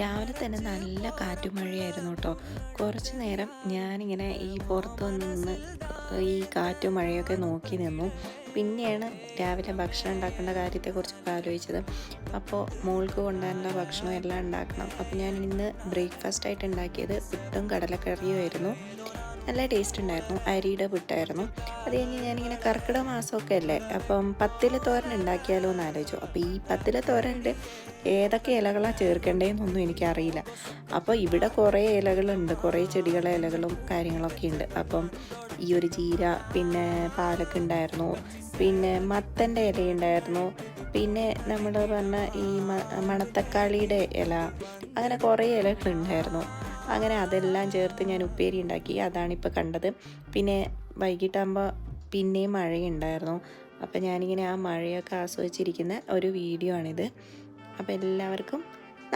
രാവിലെ തന്നെ നല്ല കാറ്റും മഴയായിരുന്നു കേട്ടോ. കുറച്ച് നേരം ഞാനിങ്ങനെ ഈ പുറത്ത് നിന്ന് ഈ കാറ്റും മഴയൊക്കെ നോക്കി നിന്നു. പിന്നെയാണ് രാവിലെ ഭക്ഷണം ഉണ്ടാക്കേണ്ട കാര്യത്തെക്കുറിച്ചൊക്കെ ആലോചിച്ചത്. അപ്പോൾ മോൾക്ക് കൊണ്ടുവരേണ്ട ഭക്ഷണം എല്ലാം ഉണ്ടാക്കണം. അപ്പോൾ ഞാൻ ഇന്ന് ബ്രേക്ക്ഫാസ്റ്റ് ആയിട്ട് ഉണ്ടാക്കിയത് പുട്ടും കടലക്കറിയുമായിരുന്നു. നല്ല ടേസ്റ്റ് ഉണ്ടായിരുന്നു. അരിയുടെ പുട്ടായിരുന്നു. അത് കഴിഞ്ഞ് ഞാനിങ്ങനെ കർക്കിടക മാസമൊക്കെ അല്ലേ, അപ്പം പത്തില തോരൻ ഉണ്ടാക്കിയാലോ എന്ന് ആലോചിച്ചു. അപ്പോൾ ഈ പത്തില തോരനിൽ ഏതൊക്കെ ഇലകളാണ് ചേർക്കേണ്ടതെന്നൊന്നും എനിക്കറിയില്ല. അപ്പോൾ ഇവിടെ കുറേ ഇലകളുണ്ട്, കുറേ ചെടികളെ ഇലകളും കാര്യങ്ങളൊക്കെ ഉണ്ട്. അപ്പം ഈ ഒരു ചീര, പിന്നെ പാലക്ക് ഉണ്ടായിരുന്നു, പിന്നെ മത്തൻ്റെ ഇലയുണ്ടായിരുന്നു, പിന്നെ നമ്മൾ പറഞ്ഞ ഈ മണത്തക്കാളിയുടെ ഇല, അങ്ങനെ കുറേ ഇലകളുണ്ടായിരുന്നു. അങ്ങനെ അതെല്ലാം ചേർത്ത് ഞാൻ ഉപ്പേരി ഉണ്ടാക്കി. അതാണിപ്പോൾ കണ്ടത്. പിന്നെ വൈകിട്ടാകുമ്പോൾ പിന്നെയും മഴയുണ്ടായിരുന്നു. അപ്പോൾ ഞാനിങ്ങനെ ആ മഴയൊക്കെ ആസ്വദിച്ചിരിക്കുന്ന ഒരു വീഡിയോ ആണിത്. അപ്പോൾ എല്ലാവർക്കും